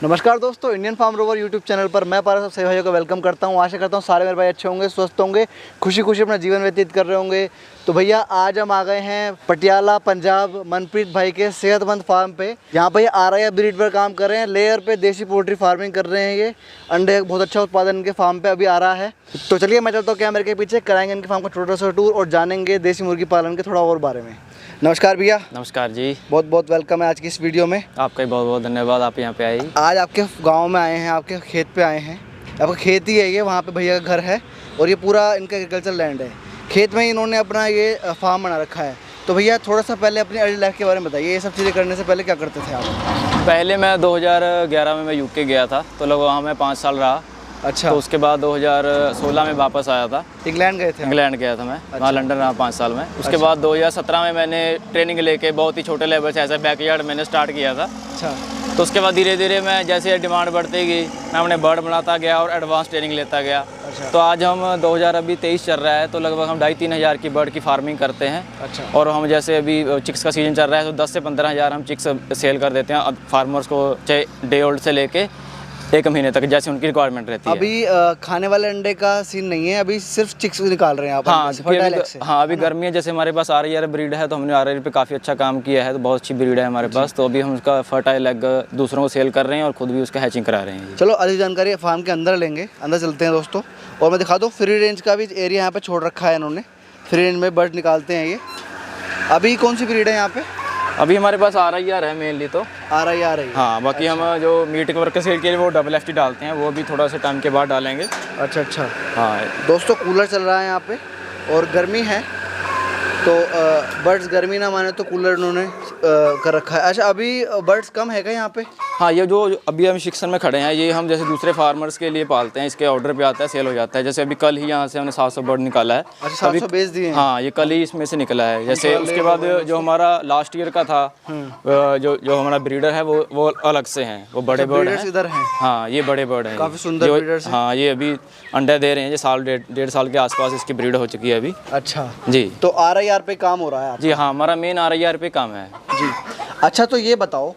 नमस्कार दोस्तों, Indian farm rover YouTube channel पर मैं पारस सब सभी भाइयों को वेलकम करता हूं। आशा करता हूं सारे मेरे भाई अच्छे होंगे, स्वस्थ होंगे, खुशी खुशी अपना जीवन व्यतीत कर रहे होंगे। तो भैया आज हम आ गए हैं पटियाला पंजाब मनप्रीत भाई के सेहतमंद फार्म पे। यहाँ पे RIF ब्रीड पर काम कर रहे हैं, लेयर पे देसी पोल्ट्री फार्मिंग कर रहे हैं। ये अंडे बहुत अच्छा उत्पादन इनके फार्म पे अभी आ रहा है। तो चलिए मैं चलता हूँ कैमरे के पीछे, कराएंगे इनके फार्म का छोटा सा टूर और जानेंगे देसी मुर्गी पालन के थोड़ा और बारे में। नमस्कार भैया। नमस्कार जी, बहुत बहुत वेलकम है आज की इस वीडियो में। आपका भी बहुत बहुत धन्यवाद, आप यहाँ पे आए। आज आपके गांव में आए हैं, आपके खेत पे आए हैं। आपका खेत ही है ये, वहाँ पे भैया का घर है और ये पूरा इनका एग्रीकल्चर लैंड है। खेत में ही इन्होंने अपना ये फार्म बना रखा है। तो भैया थोड़ा सा पहले अपनी अर्ली लाइफ के बारे में बताइए, ये सब चीज़ें करने से पहले क्या करते थे आप? पहले मैं 2011 में मैं यूके गया था, तो लगभग वहाँ मैं 5 साल रहा। अच्छा। तो उसके बाद 2016 में वापस आया था। इंग्लैंड गए थे? इंग्लैंड गया था मैं, वहाँ लंदन रहा 5 साल में। उसके बाद 2017 में मैंने ट्रेनिंग लेके बहुत ही छोटे लेवल से ऐसा बैकयार्ड मैंने स्टार्ट किया था। अच्छा। तो उसके बाद धीरे धीरे मैं जैसे डिमांड बढ़ती गई, मैं अपने बर्ड बनाता गया और एडवांस ट्रेनिंग लेता गया। अच्छा। तो आज हम 2023 चल रहा है, तो लगभग हम 2,500-3 हज़ार की बर्ड की फार्मिंग करते हैं। अच्छा। और हम जैसे अभी चिक्स का सीज़न चल रहा है, तो 10 से 15 हज़ार हम चिक्स सेल कर देते हैं फार्मर्स को, चाहे डे ओल्ड से लेके 1 महीने तक, जैसे उनकी रिक्वायरमेंट रहती है। अभी खाने वाले अंडे का सीन नहीं है, अभी सिर्फ चिक्स निकाल रहे हैं आप? हाँ, अभी गर्मी है, जैसे हमारे पास RIF ब्रीड है, तो हमने RIF पे काफ़ी अच्छा काम किया है, तो बहुत अच्छी ब्रीड है हमारे पास। तो अभी हम उसका फर्टाइल एग दूसरों को सेल कर रहे हैं और खुद भी उसका हैचिंग करा रहे हैं। चलो अधिक जानकारी फार्म के अंदर लेंगे, अंदर चलते हैं दोस्तों। और मैं दिखा दूँ फ्री रेंज का भी एरिया यहाँ पे छोड़ रखा है इन्होंने। फ्री रेंज में बर्ड निकालते हैं ये। अभी कौन सी ब्रीड है यहाँ पे? अभी हमारे पास RIR है मेनली, तो RIR है। हाँ, बाकी हम जो मीट वर्कर्स के लिए वो FFT डालते हैं, वो भी थोड़ा सा टाइम के बाद डालेंगे। अच्छा अच्छा। हाँ दोस्तों कूलर चल रहा है यहाँ पे और गर्मी है, तो बर्ड्स गर्मी ना माने तो कूलर इन्होंने कर रखा है। अच्छा, अभी बर्ड्स कम है क्या यहाँ पे? हाँ, ये जो अभी हम शिक्षण में खड़े हैं, ये हम जैसे दूसरे फार्मर्स के लिए पालते हैं, इसके ऑर्डर पे आता है, सेल हो जाता है। जैसे अभी कल ही यहाँ से हमने 700 बर्ड निकाला है। अच्छा, 700 बेच दिए हैं? हाँ, ये कल ही इसमें से निकला है। जैसे उसके बाद जो हमारा लास्ट ईयर का था, जो हमारा ब्रीडर है वो अलग से हैं, वो बड़े बर्ड हैं। इधर हैं? हाँ, ये बड़े बर्ड हैं, काफ़ी सुंदर ब्रीडर्स हैं। हाँ, ये अभी अंडे दे रहे हैं, ये साल 1.5 साल के आसपास इसकी ब्रीड हो चुकी है अभी। अच्छा जी। तो RIR पे काम हो रहा है? जी हाँ, हमारा मेन RIR पे काम है जी। अच्छा, तो ये बताओ,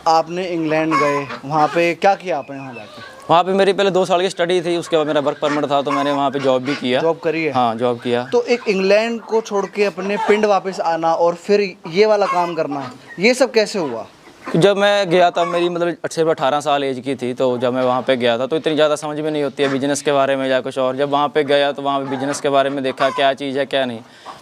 आपने इंग्लैंड गए, वहाँ पे क्या किया आपने वहाँ जाके? वहाँ पे मेरी पहले 2 साल की स्टडी थी, उसके बाद मेरा वर्क परमिट था, तो मैंने वहाँ पे जॉब भी किया। जॉब करी है? हाँ, जॉब किया। तो एक इंग्लैंड को छोड़ के अपने पिंड वापस आना और फिर ये वाला काम करना, ये सब कैसे हुआ? जब मैं गया था, मेरी मतलब 18 साल एज की थी, तो जब मैं वहाँ पे गया था तो इतनी ज़्यादा समझ में नहीं होती है बिज़नेस के बारे में या कुछ और। जब वहाँ पे गया तो वहाँ पे बिज़नेस के बारे में देखा, क्या चीज़ है क्या नहीं।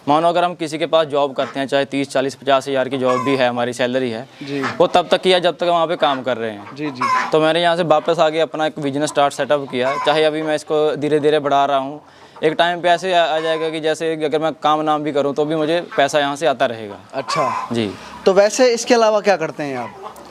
मानो अगर हम किसी के पास जॉब करते हैं, चाहे 30, 40, 50 हज़ार की जॉब भी है, हमारी सैलरी है जी, वो तब तक किया जब तक वहाँ पे काम कर रहे हैं। जी जी। तो मैंने यहाँ से वापस आके अपना एक बिजनेस सेटअप किया। चाहे अभी मैं इसको धीरे धीरे बढ़ा रहा हूँ, एक टाइम पे ऐसे आ जाएगा कि जैसे अगर मैं काम नाम भी करूँ तो भी मुझे पैसा यहाँ से आता रहेगा। अच्छा जी। तो वैसे इसके अलावा क्या करते हैं आप?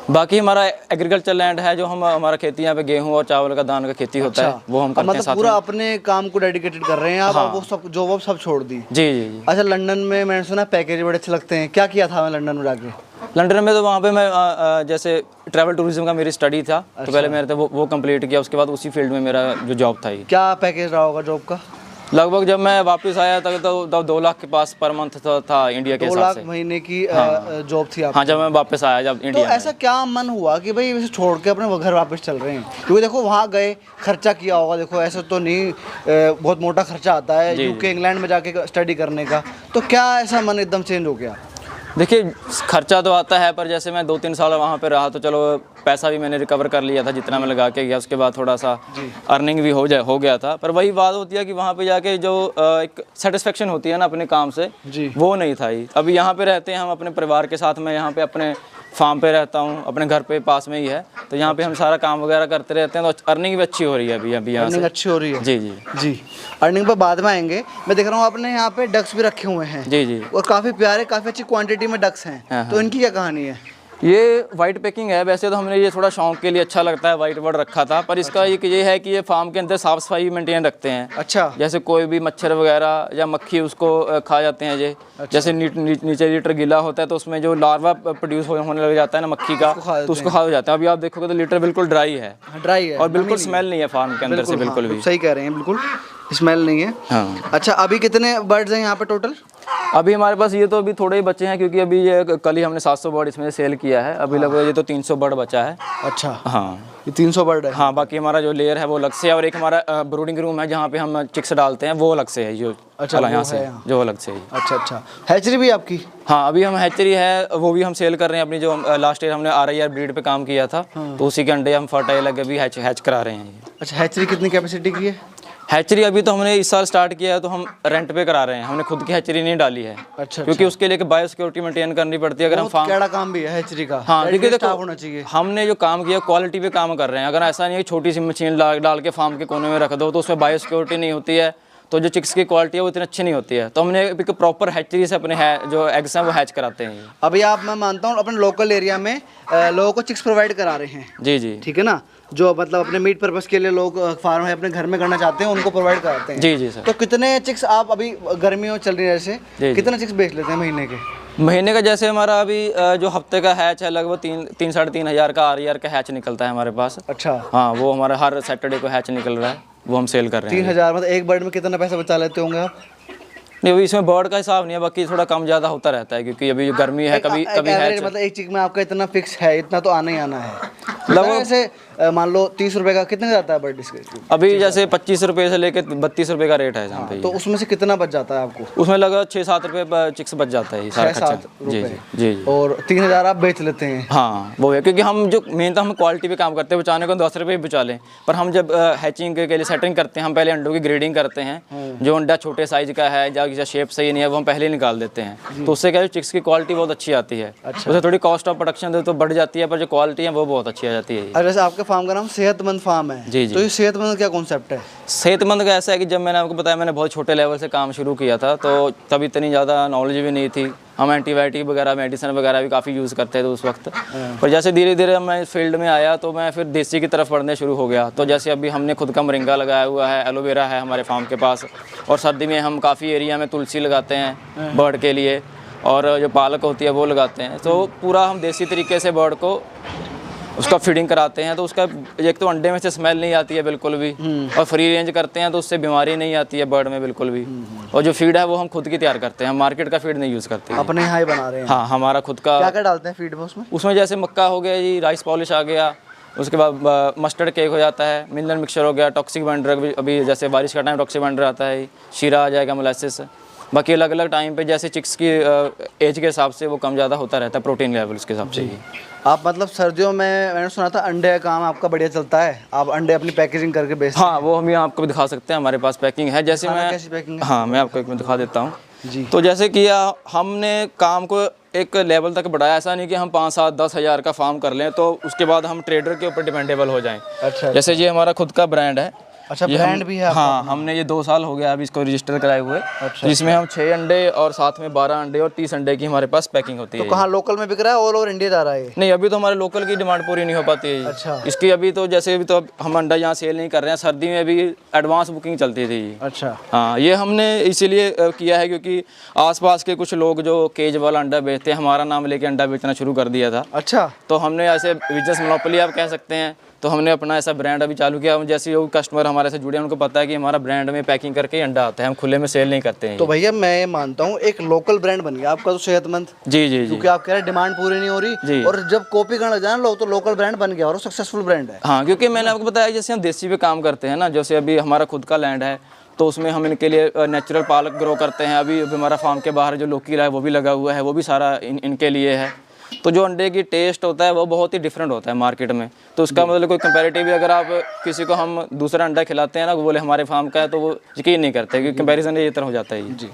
बाकी हमारा एग्रीकल्चर लैंड है, जो हमारा खेती यहाँ पे गेहूं और चावल का दान का खेती होता है, वो हम करते हैं। मतलब पूरा अपने काम को डेडिकेटेड कर रहे हैं आप? हाँ। वो सब जो वो सब छोड़ दी? जी जी जी। अच्छा, लंदन में मैंने सुना पैकेज बड़े अच्छे लगते हैं, क्या किया था मैं लंदन में जाके? लंदन में तो वहाँ पे मैं जैसे ट्रैवल टूरिज्म का मेरी स्टडी था, तो पहले मैंने वो कंप्लीट किया। उसके बाद उसी फील्ड में मेरा जो जॉब था। क्या पैकेज रहा होगा जॉब का? लगभग जब मैं वापस आया था तो 2 लाख के पास पर मंथ था इंडिया के हिसाब से। 2 लाख महीने की जॉब थी आप? हाँ, जब मैं वापस आया जब इंडिया। तो ऐसा क्या मन हुआ कि भाई इसे छोड़ के अपने घर वापस चल रहे हैं? क्योंकि देखो वहाँ गए, खर्चा किया होगा, देखो ऐसा तो नहीं, बहुत मोटा खर्चा आता है यूके इंग्लैंड में जाके स्टडी करने का। तो क्या ऐसा मन एकदम चेंज हो गया? देखिए, खर्चा तो आता है, पर जैसे मैं 2-3 साल वहाँ पे रहा तो चलो पैसा भी मैंने रिकवर कर लिया था जितना मैं लगा के गया। उसके बाद थोड़ा सा अर्निंग भी हो गया था। पर वही बात होती है कि वहाँ पे जाके जो एक सेटिस्फेक्शन होती है ना अपने काम से, वो नहीं था ही। अभी यहाँ पे रहते हैं हम अपने परिवार के साथ, मैं यहाँ पे अपने फार्म पे रहता हूँ, अपने घर पे पास में ही है, तो यहाँ पे हम सारा काम वगैरह करते रहते हैं, तो अर्निंग भी अच्छी हो रही है अभी यहाँ से। अच्छी हो रही है? जी जी जी। अर्निंग पर बाद में आएंगे। मैं देख रहा हूँ आपने यहाँ पे डक्स भी रखे हुए हैं। जी जी। और काफ़ी प्यारे, काफ़ी अच्छी क्वांटिटी में डक्स हैं। तो इनकी क्या कहानी है? ये वाइट पैकिंग है। वैसे तो हमने ये थोड़ा शौक के लिए अच्छा लगता है, वाइट बर्ड रखा था, पर इसका ये है कि ये फार्म के अंदर साफ सफाई मेंटेन रखते हैं। अच्छा। जैसे कोई भी मच्छर वगैरह या मक्खी उसको खा जाते हैं। अच्छा। जैसे नीचे लीटर गीला होता है तो उसमें जो लार्वा प्रोड्यूस होने लग जाता है ना मक्खी का, तो उसको खा हो जाता है। अभी आप देखोगे तो लीटर बिल्कुल ड्राई है और बिल्कुल स्मेल नहीं है फार्म के अंदर से, बिल्कुल भी। सही कह रहे हैं, बिल्कुल स्मेल नहीं है। हाँ। अच्छा, अभी कितने बर्ड्स हैं यहाँ पे टोटल? अभी हमारे पास ये तो अभी थोड़े ही बच्चे हैं, क्योंकि अभी ये कल ही हमने 700 बर्ड इसमें सेल किया है। अभी लगभग ये तो 300 बर्ड बचा है। अच्छा, हाँ ये 300 बर्ड है। हाँ, बाकी हमारा जो लेयर है वो अलग से है, और एक हमारा ब्रूडिंग रूम है जहाँ पे हम चिक्स डालते हैं, वो अलग से है। जो अच्छा, यहाँ वो से है यहाँ। जो अलग से है। अच्छा अच्छा, हैचरी भी आपकी? हाँ, अभी हम हैचरी है वो भी हम सेल कर रहे हैं अपनी, जो लास्ट ईयर हमने RIR ब्रीड पे काम किया था, तो उसी के अंडे हम फर्टाइल लगे भी हैच करा रहे हैं। अच्छा, हैचरी कितनी कैपेसिटी की है? हैचरी अभी तो हमने इस साल स्टार्ट किया है, तो हम रेंट पे करा रहे हैं, हमने खुद की हैचरी नहीं डाली है। अच्छा, क्योंकि उसके लिए बायो सिक्योरिटी मेंटेन करनी पड़ती है। अगर हम फार्म कैड़ा काम भी है हैचरी का। हाँ, क्योंकि देखो होना चाहिए। हमने जो काम किया क्वालिटी पे काम कर रहे हैं। अगर ऐसा नहीं है छोटी सी मशीन डाल के फार्म के कोने में रख दो तो उसमें बायो सिक्योरिटी नहीं होती है, तो जो चिक्स की क्वालिटी है वो इतनी अच्छी नहीं होती है। तो हमने एक प्रॉपर हैचरी से अपने जो एग्स हैं वो हैच कराते हैं। अभी आप, मैं मानता हूँ अपने लोकल एरिया में लोगों को चिक्स प्रोवाइड करा रहे हैं। जी जी, ठीक है ना, जो मतलब अपने मीट पर्पस के लिए लोग फार्म है अपने घर में करना चाहते हैं, उनको प्रोवाइड कराते हैं। जी जी सर। तो कितने चिक्स आप अभी गर्मियों चल रही है जैसे, कितने चिक्स बेच लेते हैं महीने के? महीने का जैसे हमारा अभी जो हफ्ते का हैच है लगभग 3-3.5 हज़ार का RIR का हैच निकलता है हमारे पास। अच्छा, हाँ, वो हमारा हर सैटरडे को हैच निकल रहा है, वो हम सेल कर रहे हैं। 3000 मतलब एक बर्ड में कितना पैसा बचा लेते होंगे आप? नहीं, अभी इसमें बर्ड का हिसाब नहीं है, बाकी थोड़ा कम ज़्यादा होता रहता है, क्योंकि अभी जो गर्मी है कभी कभी हैच मतलब एक चिक में आपका इतना फिक्स है, इतना तो आना ही आना है। लगभग ऐसे मान लो 30 रुपए का कितने जाता है बर्ड इसके? अभी जैसे 25 रुपए से लेकर 32 रुपए का रेट है जहाँ पे। तो उसमें से कितना बच जाता है आपको? उसमें लगभग 6-7 रुपए चिक्स बच जाता है, सारा खर्चा। जी जी जी जी। और 3000 आप बेच लेते हैं? हाँ, वो है, क्योंकि हम जो मेन तो हम क्वालिटी पे काम करते हैं, बचाने को 10 रुपये भी बचा लें, पर हम जब हैचिंग के लिए सेटिंग करते हैं, हम पहले अंडों की ग्रेडिंग करते हैं। जो अंडा छोटे साइज का है या शेप सही नहीं है वो हम पहले निकाल देते हैं, तो उससे क्या है चिक्स की क्वालिटी बहुत अच्छी आती है। उसे थोड़ी कॉस्ट ऑफ प्रोडक्शन तो बढ़ जाती है, पर जो क्वालिटी है वो बहुत अच्छी आ जाती है। जैसे आपके फार्म का नाम सेहतमंद फार्म है। जी जी। तो ये सेहतमंद क्या कॉन्सेप्ट है? सेहतमंद का ऐसा है कि जब मैंने आपको बताया मैंने बहुत छोटे लेवल से काम शुरू किया था, तो तब इतनी ज़्यादा नॉलेज भी नहीं थी। हम एंटीबायोटिक वगैरह मेडिसिन वगैरह भी काफ़ी यूज़ करते थे उस वक्त, पर जैसे धीरे धीरे मैं इस फील्ड में आया तो मैं फिर देसी की तरफ बढ़ने शुरू हो गया। तो जैसे अभी हमने खुद का मोरिंगा लगाया हुआ है, एलोवेरा है हमारे फार्म के पास, और सर्दी में हम काफ़ी एरिया में तुलसी लगाते हैं बर्ड के लिए, और जो पालक होती है वो लगाते हैं। तो पूरा हम देसी तरीके से बर्ड को उसका फीडिंग कराते हैं, तो उसका एक तो अंडे में से स्मेल नहीं आती है बिल्कुल भी, और फ्री रेंज करते हैं तो उससे बीमारी नहीं आती है बर्ड में बिल्कुल भी। और जो फीड है वो हम खुद की तैयार करते हैं, हम मार्केट का फीड नहीं यूज़ करते हैं, अपने यहाँ ही बना रहे हैं। हाँ, हमारा खुद का। क्या क्या डालते हैं फीड में उसमें? उसमें जैसे मक्का हो गया जी, राइस पॉलिश आ गया, उसके बाद मस्टर्ड केक हो जाता है, मिनरल मिक्सचर हो गया, टॉक्सिक बाइंडर, अभी जैसे बारिश का टाइम टॉक्सिक बाइंडर आता है, शीरा आ जाएगा, मोलासिस। बाकी अलग अलग टाइम पे जैसे चिक्स की एज के हिसाब से वो कम ज़्यादा होता रहता है, प्रोटीन लेवल उसके हिसाब से ही। आप मतलब सर्दियों में मैंने सुना था अंडे का काम आपका बढ़िया चलता है, आप अंडे अपनी पैकेजिंग करके बेचते हैं? हाँ, वो हम यहाँ आपको भी दिखा सकते हैं, हमारे पास पैकिंग है। जैसे मैं कैसी पैकिंग है? हाँ, मैं आपको एक मिनट दिखा देता हूँ जी। तो जैसे किया हमने काम को एक लेवल तक बढ़ाया, ऐसा नहीं कि हम 5-7-10 हज़ार का फार्म कर लें तो उसके बाद हम ट्रेडर के ऊपर डिपेंडेबल हो जाएं। अच्छा, जैसे ये हमारा खुद का ब्रांड है। अच्छा, ब्रांड भी है आपका? हाँ, हमने ये 2 साल हो गया अभी इसको रजिस्टर कराए हुए। अच्छा, जिसमें हम 6 अंडे और साथ में 12 अंडे और 30 अंडे की हमारे पास पैकिंग होती है। तो कहाँ लोकल में बिक रहा है, ऑल ओवर इंडिया जा रहा है? नहीं, अभी तो हमारे लोकल की डिमांड पूरी नहीं हो पाती है। अच्छा। इसकी अभी तो जैसे अभी तो हम अंडा यहाँ सेल नहीं कर रहे हैं, सर्दी में अभी एडवांस बुकिंग चलती थी। अच्छा। हाँ, ये हमने इसीलिए किया है क्योंकि आसपास के कुछ लोग जो केज वाला अंडा बेचते हैं, हमारा नाम लेके अंडा बेचना शुरू कर दिया था। अच्छा। तो हमने ऐसे बिजनेस मोनोपोली आप कह सकते हैं, तो हमने अपना ऐसा ब्रांड अभी चालू किया। जैसे जो कस्टमर हमारे से जुड़े हैं उनको पता है कि हमारा ब्रांड में पैकिंग करके अंडा आता है, हम खुले में सेल नहीं करते हैं। तो भैया मैं मानता हूँ एक लोकल ब्रांड बन गया आपका तो सेहतमंद। जी जी जी। क्योंकि आप कह रहे हैं डिमांड पूरी नहीं हो रही, और जब कॉपी करने लग जाए लोग तो लोकल ब्रांड बन गया और सक्सेसफुल ब्रांड है। हाँ, क्योंकि मैंने आपको बताया जैसे हम देसी पे काम करते हैं ना, जैसे अभी हमारा खुद का लैंड है तो उसमें हम इनके लिए नेचुरल पालक ग्रो करते हैं। अभी हमारा फार्म के बाहर जो लोकी है वो भी लगा हुआ है, वो भी सारा इनके लिए है। तो जो अंडे की टेस्ट होता है वो बहुत ही डिफरेंट होता है मार्केट में। तो उसका मतलब कोई कंपैरेटिव अगर आप किसी को हम दूसरा अंडा खिलाते हैं ना, वो बोले हमारे फार्म का है, तो वो यकीन नहीं करते क्योंकि कंपैरिजन ये तरह हो जाता है जी।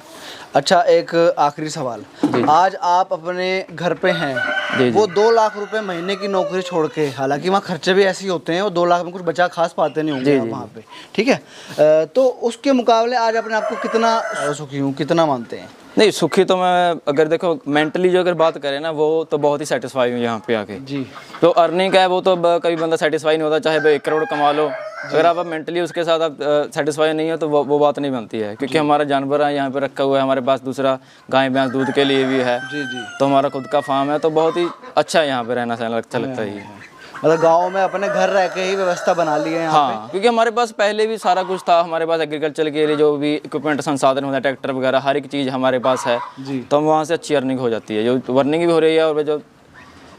अच्छा, एक आखिरी सवाल, आज आप अपने घर पे हैं, वो 2 लाख रुपए महीने की नौकरी छोड़ के, हालांकि वहाँ खर्चे भी ऐसे ही होते हैं, वो 2 लाख में कुछ बचा खास पाते नहीं होंगे वहाँ पे, ठीक है, तो उसके मुकाबले आज अपने आप को कितना सुखी हूँ, कितना मानते हैं? नहीं, सुखी तो मैं अगर देखो मेंटली जो अगर बात करें ना, वो तो बहुत ही सेटिस्फाई हूँ यहाँ पे आके जी। तो अर्निंग का है वो तो कभी बंदा सेटिस्फाई नहीं होता, चाहे 1 करोड़ कमा लो, अगर आप मेंटली उसके साथ आप सेटिस्फाई नहीं हो तो वो बात नहीं बनती है। क्योंकि हमारा जानवर है यहाँ पे रखा हुआ है, हमारे पास दूसरा गाय भैंस दूध के लिए भी है जी जी। तो हमारा खुद का फार्म है, तो बहुत ही अच्छा है यहाँ पे रहना अच्छा लगता है। मतलब गांव में अपने घर रह के ही व्यवस्था बना ली है यहाँ हाँ, क्योंकि हमारे पास पहले भी सारा कुछ था, हमारे पास एग्रीकल्चर के लिए जो भी इक्विपमेंट संसाधन होता है, ट्रैक्टर वगैरह हर एक चीज़ हमारे पास है जी। तो हम वहाँ से अच्छी अर्निंग हो जाती है, जो अर्निंग भी हो रही है और जो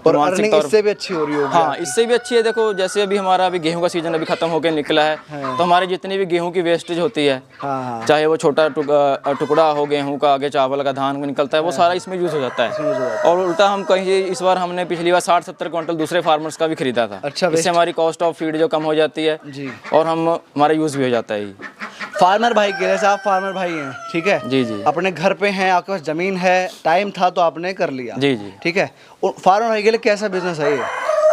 और मानसिक अर्निंग तौर इससे भी अच्छी हो रही होगी। हाँ, इससे भी अच्छी है। देखो जैसे अभी हमारा अभी गेहूं का सीजन अभी खत्म होकर निकला है तो हमारे जितनी भी गेहूं की वेस्टेज होती है, हाँ, चाहे वो छोटा टुकड़ा हो गेहूं का, आगे चावल का, धान का निकलता है, वो सारा इसमें यूज़ हो जाता है। और उल्टा हम कहीं इस बार हमने पिछली बार 60-70 क्विंटल दूसरे फार्मर्स का भी खरीदा था। अच्छा, इससे हमारी कॉस्ट ऑफ फीड जो कम हो जाती है जी। और हमारा यूज़ भी हो जाता है। फार्मर भाई के जैसे आप फार्मर भाई हैं, ठीक है जी जी अपने घर पे हैं, आपके पास ज़मीन है, टाइम था तो आपने कर लिया, जी जी। ठीक है। और फार्मर भाई के लिए कैसा बिजनेस है ये?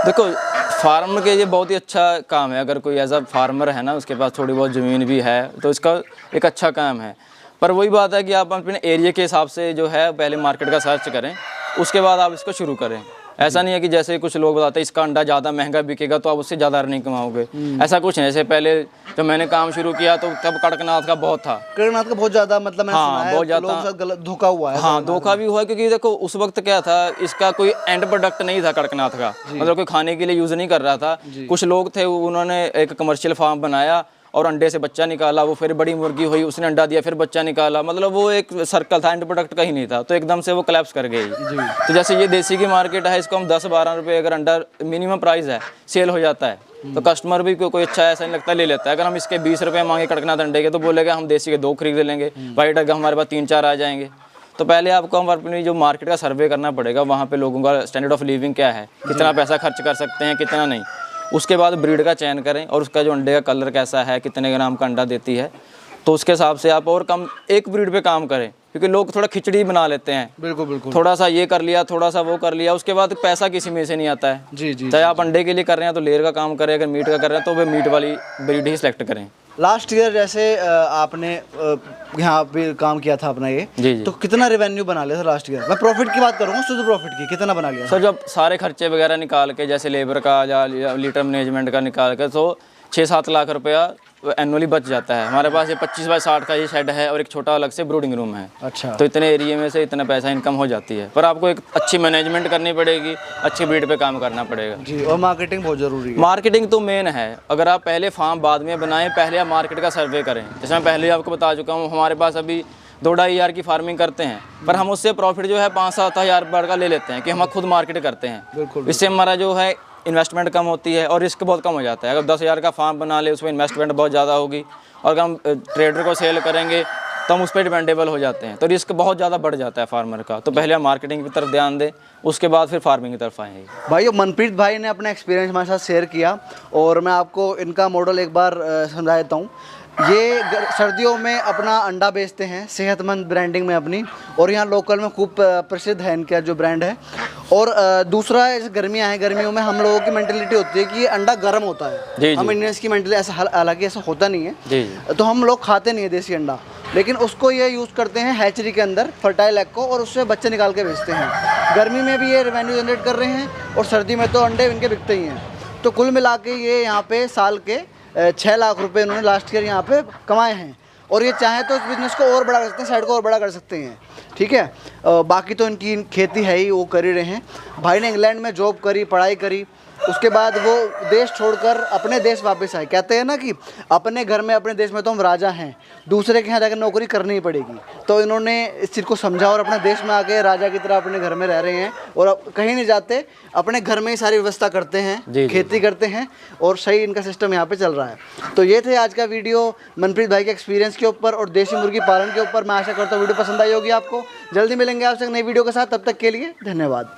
देखो फार्म के ये बहुत ही अच्छा काम है। अगर कोई एज अ फार्मर है ना, उसके पास थोड़ी बहुत ज़मीन भी है तो इसका एक अच्छा काम है। पर वही बात है कि आप अपने एरिया के हिसाब से जो है पहले मार्केट का सर्च करें, उसके बाद आप इसको शुरू करें। ऐसा नहीं है कि जैसे कुछ लोग बताते हैं इसका अंडा ज़्यादा महंगा बिकेगा तो आप उससे ज़्यादा अर्निंग कमाओगे, ऐसा कुछ नहीं। जैसे पहले जब मैंने काम शुरू किया तो तब कड़कनाथ का बहुत था। कड़कनाथ का बहुत ज़्यादा मतलब मैंने हाँ, सुना है बहुत ज़्यादा लोगों के साथ गलत धोखा हुआ है। हाँ, धोखा भी हुआ क्योंकि देखो उस वक्त क्या था, इसका कोई एंड प्रोडक्ट नहीं था कड़कनाथ का, मतलब कोई खाने के लिए यूज़ नहीं कर रहा था। कुछ लोग थे उन्होंने एक कमर्शियल फार्म बनाया और अंडे से बच्चा निकाला, वो फिर बड़ी मुर्गी हुई, उसने अंडा दिया, फिर बच्चा निकाला, मतलब वो एक सर्कल था, एंड प्रोडक्ट का ही नहीं था। तो एकदम से वो कोलैप्स कर गई। तो जैसे ये देसी की मार्केट है, इसको हम 10-12 रुपये अगर अंडा मिनिमम प्राइस है सेल हो जाता है तो कस्टमर भी कोई अच्छा ऐसा नहीं लगता ले लेता है। अगर हम इसके 20 रुपये मांगे कड़कनाथ अंडे के तो बोलेगा हम देसी के 2 खरीद लेंगे, वाइट एग हमारे पास 3-4 आ जाएंगे। तो पहले आपको हम अपनी जो मार्केट का सर्वे करना पड़ेगा, वहाँ पे लोगों का स्टैंडर्ड ऑफ लिविंग क्या है, कितना पैसा खर्च कर सकते हैं, कितना नहीं। उसके बाद ब्रीड का चयन करें और उसका जो अंडे का कलर कैसा है, कितने ग्राम का अंडा देती है, तो उसके हिसाब से आप और कम एक ब्रीड पे काम करें। क्योंकि लोग थोड़ा खिचड़ी बना लेते हैं, बिल्कुल बिल्कुल, थोड़ा सा ये कर लिया, थोड़ा सा वो कर लिया, उसके बाद पैसा किसी में से नहीं आता है। जी जी। चाहे आप अंडे के लिए कर रहे हैं तो लेयर का काम करें, अगर मीट का कर रहे हैं तो वे मीट वाली ब्रीड ही सिलेक्ट करें। लास्ट ईयर जैसे आपने यहाँ पे काम किया था अपना ये, जी जी। तो कितना रेवेन्यू बना लिया था लास्ट ईयर? मैं प्रॉफिट की बात करूँगा, शुद्ध प्रॉफिट की कितना बना लिया? सर जब सारे खर्चे वगैरह निकाल के, जैसे लेबर का या लीटर मैनेजमेंट का निकाल के, तो 6-7 लाख रुपया एनुअली बच जाता है। हमारे पास ये 25 बाय 60 का ये शेड है और एक छोटा अलग से ब्रूडिंग रूम है। अच्छा। तो इतने एरिया में से इतना पैसा इनकम हो जाती है, पर आपको एक अच्छी मैनेजमेंट करनी पड़ेगी, अच्छी ब्रीड पे काम करना पड़ेगा जी। और मार्केटिंग बहुत ज़रूरी है। मार्केटिंग तो मेन है। अगर आप पहले फार्म बाद में बनाएं, पहले आप मार्केट का सर्वे करें। जैसे मैं पहले आपको बता चुका हूँ, हमारे पास अभी 2-2.5 हज़ार की फार्मिंग करते हैं, पर हम उससे प्रॉफिट जो है 5-7 हज़ार का ले लेते हैं कि हम खुद मार्केट करते हैं। बिल्कुल। इससे हमारा जो है इन्वेस्टमेंट कम होती है और रिस्क बहुत कम हो जाता है। अगर 10 हज़ार का फार्म बना ले उसमें इन्वेस्टमेंट बहुत ज़्यादा होगी, और अगर हम ट्रेडर को सेल करेंगे तो हम उस पर डिपेंडेबल हो जाते हैं, तो रिस्क बहुत ज़्यादा बढ़ जाता है फार्मर का। तो पहले हम मार्केटिंग की तरफ ध्यान दें, उसके बाद फिर फार्मिंग की तरफ आएंगे। भाई मनप्रीत भाई ने अपना एक्सपीरियंस हमारे साथ शेयर किया और मैं आपको इनका मॉडल एक बार समझा देता हूँ। ये सर्दियों में अपना अंडा बेचते हैं सेहतमंद ब्रांडिंग में अपनी, और यहाँ लोकल में खूब प्रसिद्ध है इनका जो ब्रांड है। और दूसरा जैसे गर्मियाँ हैं, गर्मियों में हम लोगों की मेंटेलिटी होती है कि ये अंडा गर्म होता है। जी, हम जी। इंडियंस की मेंटेलिटी ऐसा, हालांकि ऐसा होता नहीं है। जी जी। तो हम लोग खाते नहीं है देसी अंडा, लेकिन उसको ये यूज़ करते हैं हैचरी के अंदर फर्टाइल एग को, और उससे बच्चे निकाल के बेचते हैं। गर्मी में भी ये रेवेन्यू जनरेट कर रहे हैं और सर्दी में तो अंडे इनके बिकते ही हैं। तो कुल मिला के ये यहाँ पे साल के 6 लाख रुपए इन्होंने लास्ट ईयर यहाँ पे कमाए हैं। और ये चाहें तो इस बिज़नेस को और बड़ा कर सकते हैं, साइड को और बड़ा कर सकते हैं, ठीक है। बाकी तो इनकी खेती है ही, वो कर ही रहे हैं। भाई ने इंग्लैंड में जॉब करी, पढ़ाई करी, उसके बाद वो देश छोड़कर अपने देश वापस आए। कहते हैं ना कि अपने घर में, अपने देश में तो हम राजा हैं, दूसरे के यहाँ जाकर नौकरी करनी ही पड़ेगी। तो इन्होंने इस चीज़ को समझा और अपने देश में आके राजा की तरह अपने घर में रह रहे हैं और अब कहीं नहीं जाते, अपने घर में ही सारी व्यवस्था करते हैं, खेती करते हैं, और सही इनका सिस्टम यहाँ पे चल रहा है। तो ये थे आज का वीडियो मनप्रीत भाई के एक्सपीरियंस के ऊपर और देसी मुर्गी पालन के ऊपर। मैं आशा करता हूँ वीडियो पसंद आई होगी आपको। जल्दी मिलेंगे आपसे एक नई वीडियो के साथ, तब तक के लिए धन्यवाद।